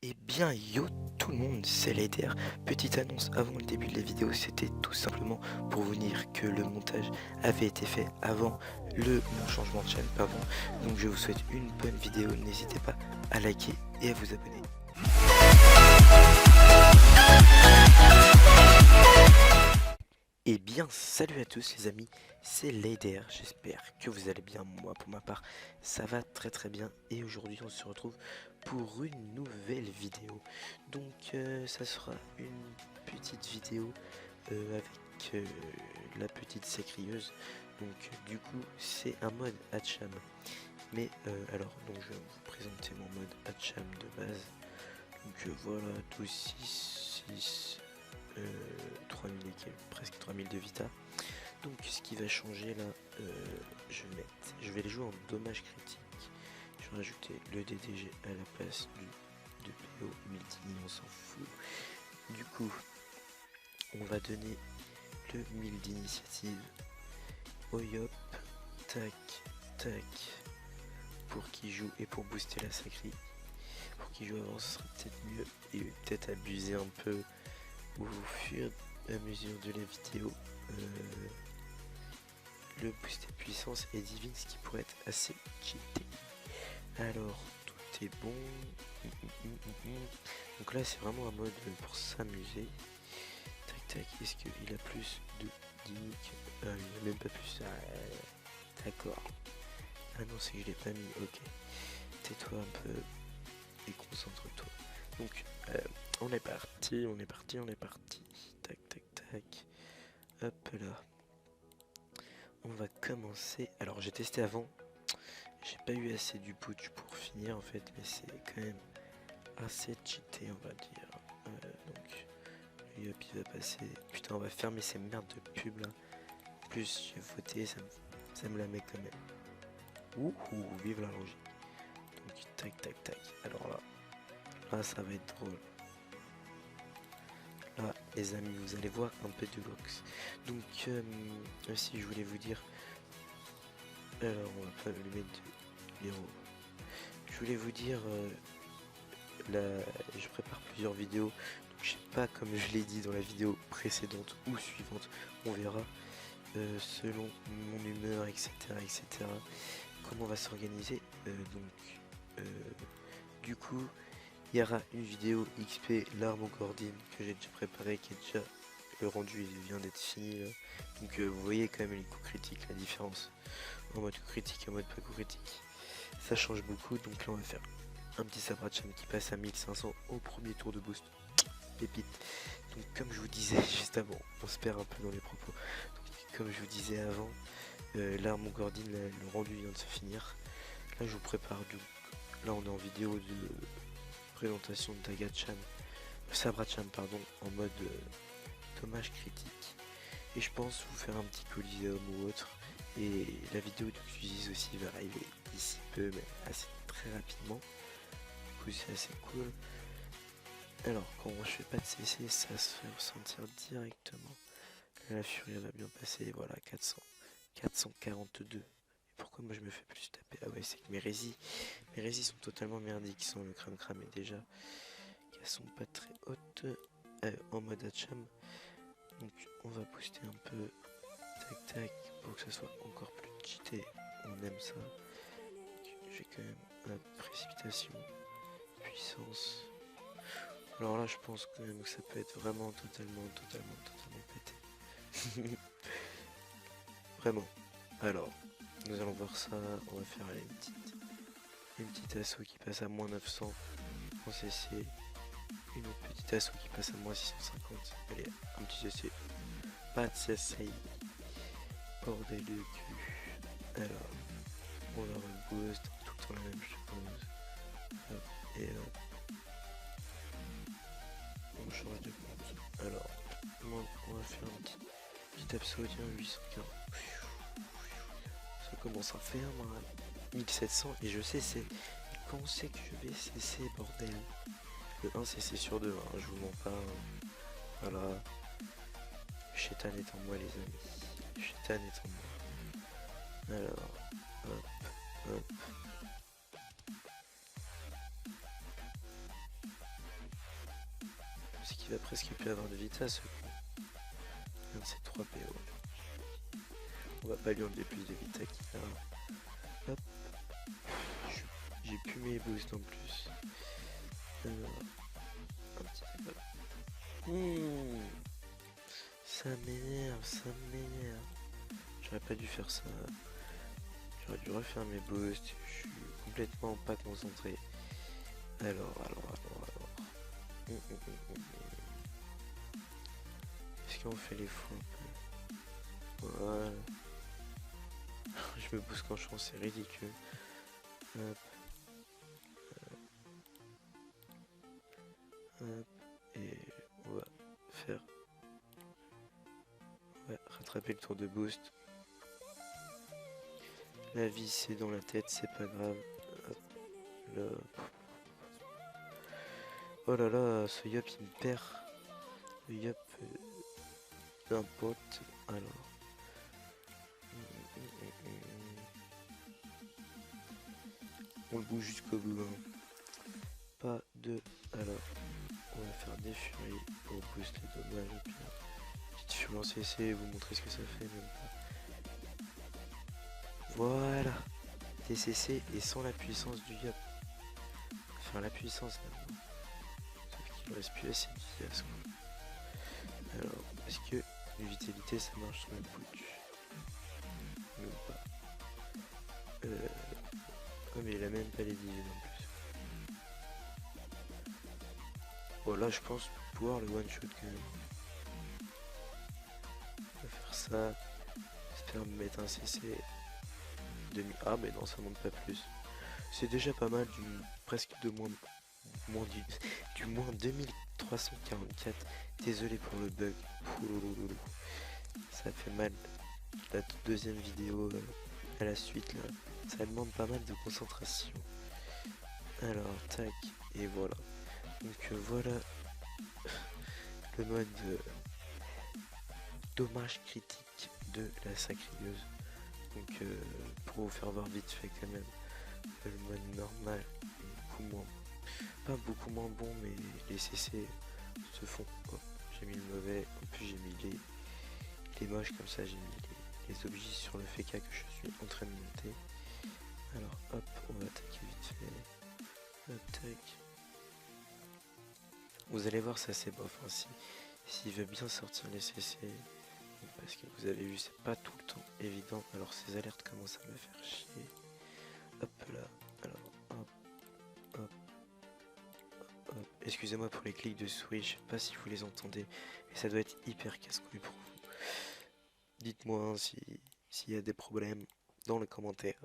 Eh bien yo tout le monde, c'est Leider. Petite annonce avant le début de la vidéo, c'était tout simplement pour vous dire que le montage avait été fait avant mon changement de chaîne, pardon. Donc je vous souhaite une bonne vidéo, n'hésitez pas à liker et à vous abonner. Eh bien salut à tous les amis, c'est Leider, j'espère que vous allez bien. Moi pour ma part ça va très bien et aujourd'hui on se retrouve pour une nouvelle vidéo. Donc ça sera une petite vidéo avec la petite sécrieuse. Donc du coup c'est un mode Hatcham. Mais alors donc je vais vous présenter mon mode Hatcham de base. Donc voilà, 12, 6, 3000 et quelques, presque 3000 de vita. Donc ce qui va changer là, je vais les jouer en dommage critique. Je vais rajouter le DDG à la place de PO multi, on s'en fout. Du coup, on va donner le 1000 d'initiative au Yop, tac, tac, pour qu'il joue et pour booster la sacrée. Pour qu'il joue avant, ce sera peut-être mieux et peut-être abuser un peu au fur et à mesure de la vidéo. Le boost de puissance et divine, ce qui pourrait être assez cheaté. Alors, tout est bon. Donc là, c'est vraiment un mode pour s'amuser. Tac tac, est-ce qu'il a plus de gimmick? Il n'a même pas plus. D'accord. Ah non, c'est que je l'ai pas mis, ok. Tais-toi un peu et concentre-toi. Donc, on est parti. Tac tac tac. Hop là. On va commencer. Alors, j'ai testé avant. J'ai pas eu assez du putsch pour finir en fait, mais c'est quand même assez cheaté, on va dire. Donc, le Yop il va passer. Putain, on va fermer ces merdes de pub là. Plus j'ai voté, ça me la met quand même. Ouh, vive la logique. Donc, tac, tac, tac. Alors là, ça va être drôle. Là, les amis, vous allez voir un peu de box. Donc, aussi, je voulais vous dire. Alors, on va pas le mettre de l'héros. Je voulais vous dire. Je prépare plusieurs vidéos, donc je sais pas, comme je l'ai dit dans la vidéo précédente ou suivante, on verra selon mon humeur, etc., comment on va s'organiser. Du coup, il y aura une vidéo XP l'arme aux cordines que j'ai déjà préparé, qui est déjà le rendu, il vient d'être fini là. Donc vous voyez quand même les coups critiques, la différence en mode coup critique et en mode pas coup critique, ça change beaucoup. Donc là on va faire un petit Sabracham qui passe à 1500 au premier tour de boost. Pépite. Donc comme je vous disais juste avant, on se perd un peu dans les propos. Donc, comme je vous disais avant, l'arme au Gordine, le rendu vient de se finir. Là je vous prépare là on est en vidéo de présentation de Dagacham, Sabracham pardon, en mode dommage critique. Et je pense vous faire un petit Coliseum ou autre. Et la vidéo de Xyzis aussi va arriver d'ici peu, mais assez très rapidement. C'est assez cool. Alors quand je fais pas de CC, ça se fait ressentir directement. Là, la furie va bien passer, voilà, 442. Et pourquoi moi je me fais plus taper? Ah ouais, c'est que mes résis sont totalement merdiques, qui sont le crame et déjà qu'elles sont pas très hautes en mode Hatcham. Donc on va booster un peu, tac tac, pour que ça soit encore plus cheaté. On aime ça. J'ai quand même la précipitation, puissance. Alors là, je pense quand même que ça peut être vraiment totalement pété. Vraiment. Alors, nous allons voir ça. On va faire une petite asso qui passe à moins 900 en CC. Une autre petite asso qui passe à moins 650. Allez, un petit CC. Pas de CC. Bordel de cul. Alors, on va reboost. Tout le temps la même chose. Hop, et hop. On change de compte. Alors, on va faire un petit absolument 840. Ça commence à faire mal. 1700 et je sais c'est quand c'est que je vais cesser, bordel. Le 1 CC sur 2, hein, je vous mens pas. Voilà. Chétan est en moi les amis. Chétan est en moi. Alors, hop, hop. qu'il va presque plus avoir de vita ce coup. Un de ces 3 PO. On va pas lui enlever plus de vita qu'il a. Hop. J'ai plus mes boosts en plus. Alors, un petit débat. Ça m'énerve, ça m'énerve. J'aurais pas dû faire ça. J'aurais dû refaire mes boosts. Je suis complètement pas concentré. Alors. Est-ce qu'on fait les fous un peu? Voilà. Je me booste quand je pense, c'est ridicule. Hop. Hop. Et on va faire. Ouais, rattraper le tour de boost. La vie c'est dans la tête, c'est pas grave. Hop. Là. Oh là là, ce yop il me perd. Le yop d'un pote. Alors. On le bouge jusqu'au bout. Hein. Pas de. Alors. On va faire des furies pour boost les dommages au pire. Petite furie en CC et vous montrer ce que ça fait même pas. Voilà. TCC et sans la puissance du yop. Enfin la puissance maintenant. Sauf qu'il ne reste plus assez de vitesse. Alors, est-ce que une vitalité ça marche sur le putsch? Même pas. Oh mais il a même pas les divisions en plus. Bon là je pense pouvoir le one shot quand même. On va faire ça. J'espère me mettre un CC. Ah mais non ça monte pas plus. C'est déjà pas mal presque de moins du moins 2344. Désolé pour le bug. Ça fait mal. La toute deuxième vidéo à la suite là. Ça demande pas mal de concentration. Alors tac et voilà. Donc voilà le mode dommage critique de la sacrileuse. Donc pour vous faire voir vite fait quand même, le mode normal est pas beaucoup moins bon, mais les CC se font. Oh, j'ai mis le mauvais, en plus j'ai mis les moches comme ça, j'ai mis les objets sur le FK que je suis en train de monter. Alors hop, on va attaquer vite fait. Attaque. Vous allez voir ça c'est bof hein, s'il veut bien sortir les CC. Parce que vous avez vu c'est pas tout le temps évident. Alors ces alertes commencent à me faire chier. Hop là. Alors hop. Excusez-moi pour les clics de souris, je sais pas si vous les entendez, mais ça doit être hyper casse-couille pour vous. Dites-moi hein, s'il y a des problèmes dans les commentaires.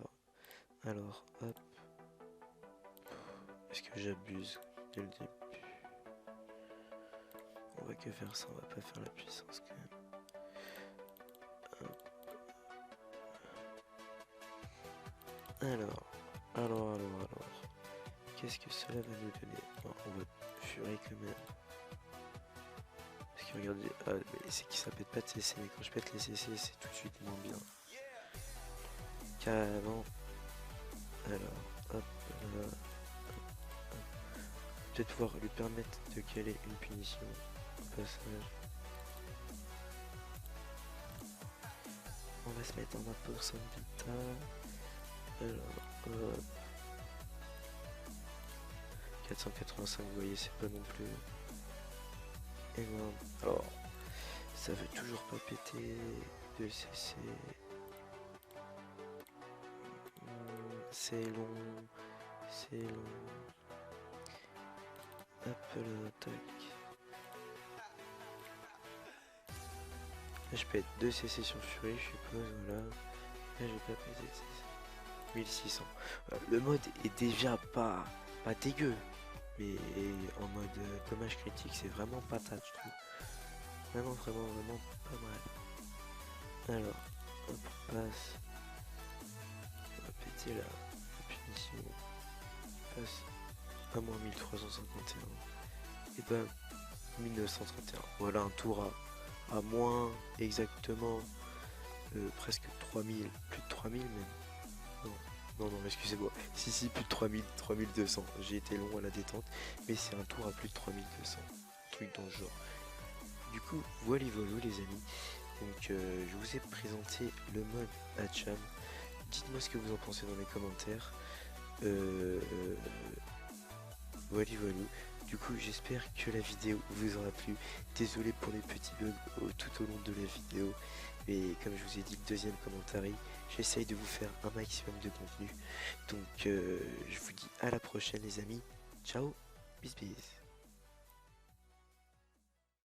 Alors, hop. Est-ce que j'abuse dès le début? On va que faire ça, on va pas faire la puissance quand même. Alors. Qu'est-ce que cela va nous donner? On va furer quand même. Parce que regardez, mais c'est que ça pète pas de CC, mais quand je pète les CC, c'est tout de suite moins bien. Carrément. Alors, hop, là. Peut-être pouvoir lui permettre de caler une punition au passage. On va se mettre en 1% de vita. Alors, hop. 485, vous voyez, c'est pas non plus énorme. Alors, ça veut toujours pas péter de CC. C'est long. Hop là, tac. Là, je pète 2 CC sur Fury, je suppose, voilà. Là, j'ai pas pété de CC. 1600. Le mode est déjà pas dégueu. Mais en mode dommage critique, c'est vraiment patate, je trouve. Vraiment pas mal. Alors, hop, on passe. On va péter la punition. Passe à moins 1351. Et ben 1931. Voilà un tour à moins exactement presque 3000. Plus de 3000 même. Non, excusez-moi. Si, plus de 3200. J'ai été long à la détente, mais c'est un tour à plus de 3200. truc dans le genre. Du coup, voilà les amis. Donc je vous ai présenté le mode Hatcham. Dites-moi ce que vous en pensez dans les commentaires. Voilà. Du coup, j'espère que la vidéo vous aura plu. Désolé pour les petits bugs tout au long de la vidéo. Et comme je vous ai dit, le deuxième commentaire, j'essaye de vous faire un maximum de contenu. Donc, je vous dis à la prochaine les amis. Ciao, bis bis.